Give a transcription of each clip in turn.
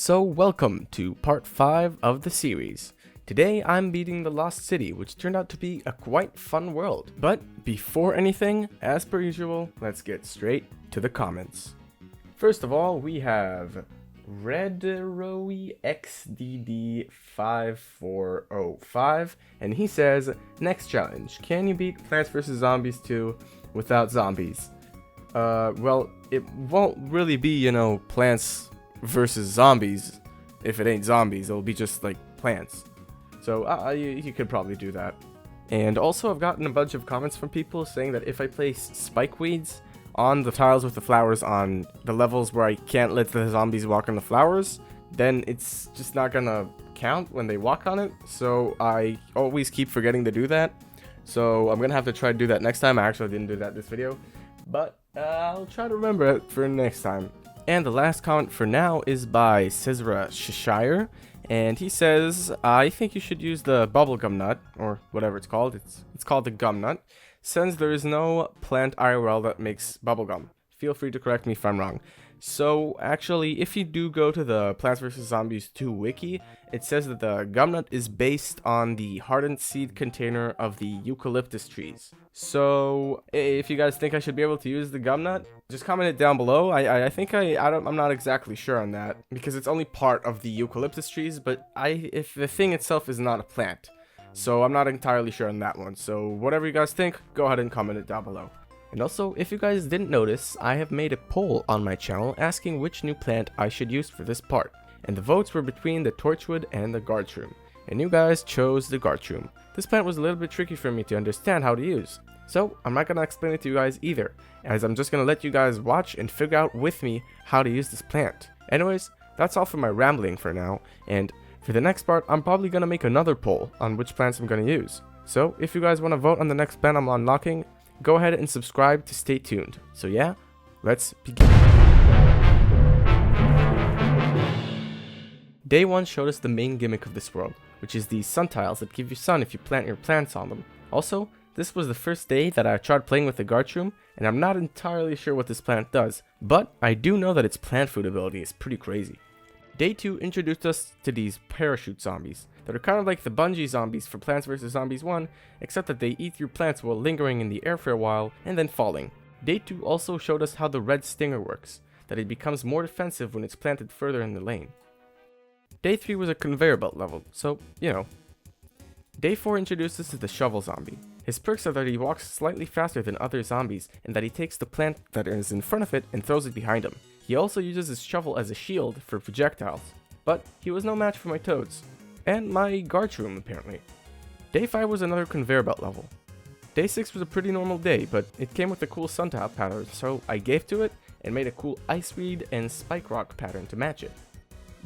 So welcome to part 5 of the series. Today I'm beating the Lost City, which turned out to be a quite fun world. But before anything, as per usual, let's get straight to the comments. First of all, we have Redrowy XDD5405, and he says, next challenge, can you beat Plants vs. Zombies 2 without zombies? Well, it won't really be, Plants versus Zombies. If it ain't zombies, it'll be just like plants. So you could probably do that. And also, I've gotten a bunch of comments from people saying that if I place spike weeds on the tiles with the flowers on the levels where I can't let the zombies walk on the flowers, then it's just not gonna count when they walk on it. So I always keep forgetting to do that. So I'm gonna have to try to do that next time. I actually didn't do that this video, but I'll try to remember it for next time. And the last comment for now is by Cesra Shire, and he says, I think you should use the bubblegum nut, or whatever it's called. It's called the gum nut, since there is no plant IRL that makes bubblegum. Feel free to correct me if I'm wrong. So actually, if you do go to the Plants vs. Zombies 2 wiki, it says that the gum nut is based on the hardened seed container of the eucalyptus trees. So if you guys think I should be able to use the gum nut, just comment it down below. I think I'm not exactly sure on that, because it's only part of the eucalyptus trees, but if the thing itself is not a plant. So I'm not entirely sure on that one. So whatever you guys think, go ahead and comment it down below. And also, if you guys didn't notice, I have made a poll on my channel asking which new plant I should use for this part. And the votes were between the torchwood and the guardshroom. And you guys chose the guardshroom. This plant was a little bit tricky for me to understand how to use. So I'm not going to explain it to you guys either, as I'm just going to let you guys watch and figure out with me how to use this plant. Anyways, that's all for my rambling for now. And for the next part, I'm probably going to make another poll on which plants I'm going to use. So if you guys want to vote on the next plant I'm unlocking, go ahead and subscribe to stay tuned. So yeah, let's begin. Day 1 showed us the main gimmick of this world, which is these sun tiles that give you sun if you plant your plants on them. Also, this was the first day that I tried playing with the guardshroom, and I'm not entirely sure what this plant does, but I do know that its plant food ability is pretty crazy. Day 2 introduced us to these parachute zombies that are kind of like the bungee zombies for Plants vs. Zombies 1, except that they eat through plants while lingering in the air for a while and then falling. Day 2 also showed us how the red stinger works, that it becomes more defensive when it's planted further in the lane. Day 3 was a conveyor belt level, so, Day 4 introduced us to the shovel zombie. His perks are that he walks slightly faster than other zombies, and that he takes the plant that is in front of it and throws it behind him. He also uses his shovel as a shield for projectiles, but he was no match for my toads. And my guardroom, apparently. Day 5 was another conveyor belt level. Day 6 was a pretty normal day, but it came with a cool suntile pattern, so I gave to it and made a cool ice reed and spike rock pattern to match it.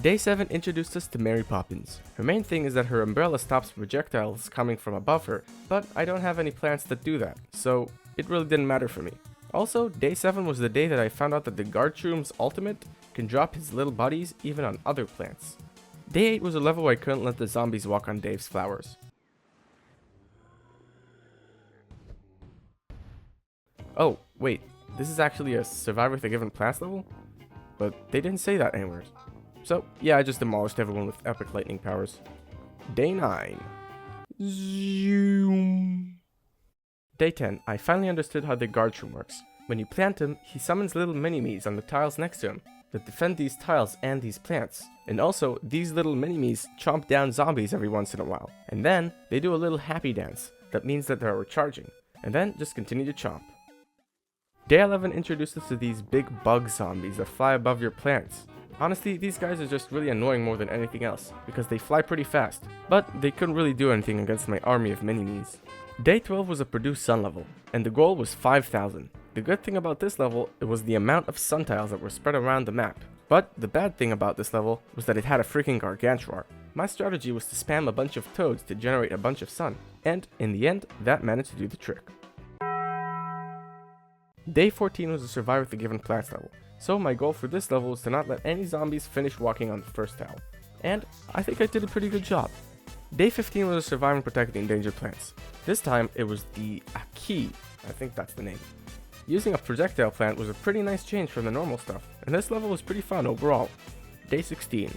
Day 7 introduced us to Mary Poppins. Her main thing is that her umbrella stops projectiles coming from above her, but I don't have any plants that do that, so it really didn't matter for me. Also, Day 7 was the day that I found out that the guardroom's ultimate can drop his little buddies even on other plants. Day 8 was a level where I couldn't let the zombies walk on Dave's flowers. Oh, wait, this is actually a survivor with the given plants level? But they didn't say that anywhere. So, yeah, I just demolished everyone with epic lightning powers. Day 9. Zoom. Day 10, I finally understood how the guardroom works. When you plant him, he summons little mini-me's on the tiles next to him that defend these tiles and these plants. And also, these little mini-me's chomp down zombies every once in a while. And then, they do a little happy dance. That means that they're recharging. And then, just continue to chomp. Day 11 introduced us to these big bug zombies that fly above your plants. Honestly, these guys are just really annoying more than anything else, because they fly pretty fast. But they couldn't really do anything against my army of mini-me's. Day 12 was a produce sun level, and the goal was 5,000. The good thing about this level, it was the amount of sun tiles that were spread around the map. But the bad thing about this level was that it had a freaking gargantuar. My strategy was to spam a bunch of toads to generate a bunch of sun, and in the end, that managed to do the trick. Day 14 was a survivor with the given plants level, so my goal for this level was to not let any zombies finish walking on the first tile. And I think I did a pretty good job. Day 15 was a survivor and protect the endangered plants. This time, it was the Aki, I think that's the name. Using a projectile plant was a pretty nice change from the normal stuff, and this level was pretty fun overall. Day 16.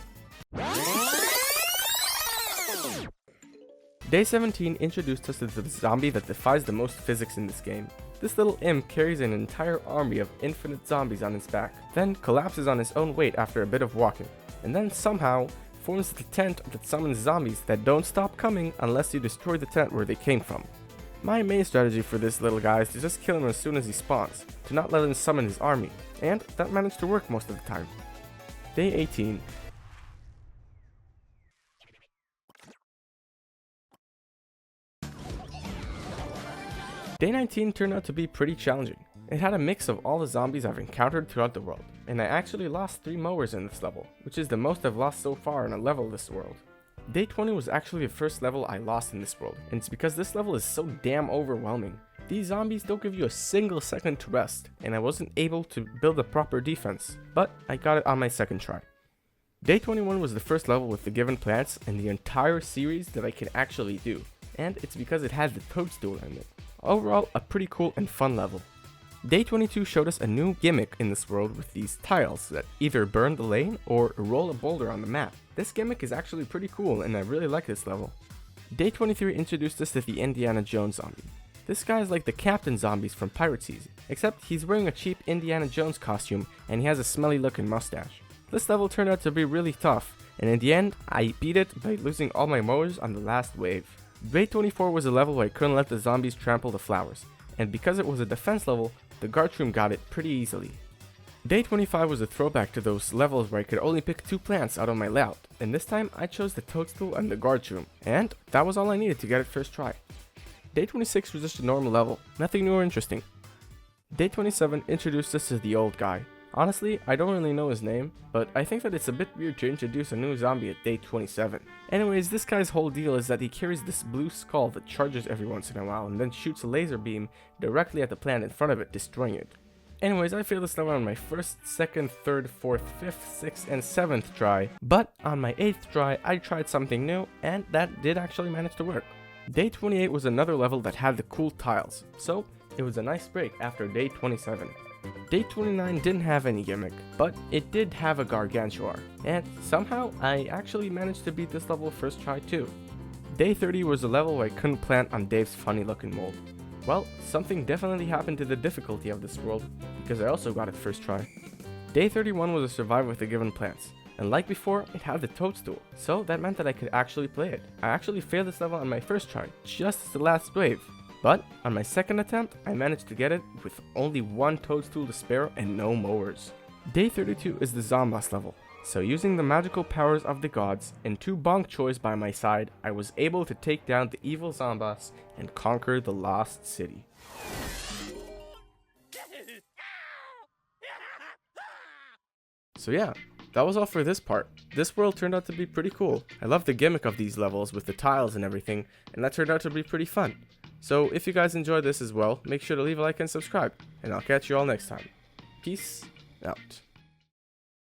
Day 17 introduced us to the zombie that defies the most physics in this game. This little imp carries an entire army of infinite zombies on his back, then collapses on his own weight after a bit of walking, and then somehow forms the tent that summons zombies that don't stop coming unless you destroy the tent where they came from. My main strategy for this little guy is to just kill him as soon as he spawns, to not let him summon his army, and that managed to work most of the time. Day 18. Day 19 turned out to be pretty challenging. It had a mix of all the zombies I've encountered throughout the world, and I actually lost 3 mowers in this level, which is the most I've lost so far in a level this world. Day 20 was actually the first level I lost in this world, and it's because this level is so damn overwhelming. These zombies don't give you a single second to rest, and I wasn't able to build a proper defense, but I got it on my second try. Day 21 was the first level with the given plants in the entire series that I can actually do, and it's because it had the toadstool in it. Overall, a pretty cool and fun level. Day 22 showed us a new gimmick in this world with these tiles that either burn the lane or roll a boulder on the map. This gimmick is actually pretty cool and I really like this level. Day 23 introduced us to the Indiana Jones zombie. This guy is like the Captain Zombies from Pirate Season, except he's wearing a cheap Indiana Jones costume and he has a smelly looking mustache. This level turned out to be really tough, and in the end, I beat it by losing all my mowers on the last wave. Day 24 was a level where I couldn't let the zombies trample the flowers, and because it was a defense level, the guardroom got it pretty easily. Day 25 was a throwback to those levels where I could only pick 2 plants out of my layout, and this time I chose the toadstool and the guardroom, and that was all I needed to get it first try. Day 26 was just a normal level, nothing new or interesting. Day 27 introduced us to the old guy. Honestly, I don't really know his name, but I think that it's a bit weird to introduce a new zombie at day 27. Anyways, this guy's whole deal is that he carries this blue skull that charges every once in a while and then shoots a laser beam directly at the plant in front of it, destroying it. Anyways, I failed this level on my 1st, 2nd, 3rd, 4th, 5th, 6th, and 7th try, but on my 8th try, I tried something new, and that did actually manage to work. Day 28 was another level that had the cool tiles, so it was a nice break after day 27. Day 29 didn't have any gimmick, but it did have a Gargantuar, and somehow I actually managed to beat this level first try too. Day 30 was a level where I couldn't plant on Dave's funny looking mold. Well, something definitely happened to the difficulty of this world, because I also got it first try. Day 31 was a survive with the given plants, and like before, it had the toadstool, so that meant that I could actually play it. I actually failed this level on my first try, just as the last wave. But on my second attempt, I managed to get it with only 1 toadstool to spare and no mowers. Day 32 is the Zomboss level, so using the magical powers of the gods and 2 bonk choys by my side, I was able to take down the evil Zomboss and conquer the lost city. So yeah, that was all for this part. This world turned out to be pretty cool. I love the gimmick of these levels with the tiles and everything, and that turned out to be pretty fun. So if you guys enjoyed this as well, make sure to leave a like and subscribe, and I'll catch you all next time. Peace out.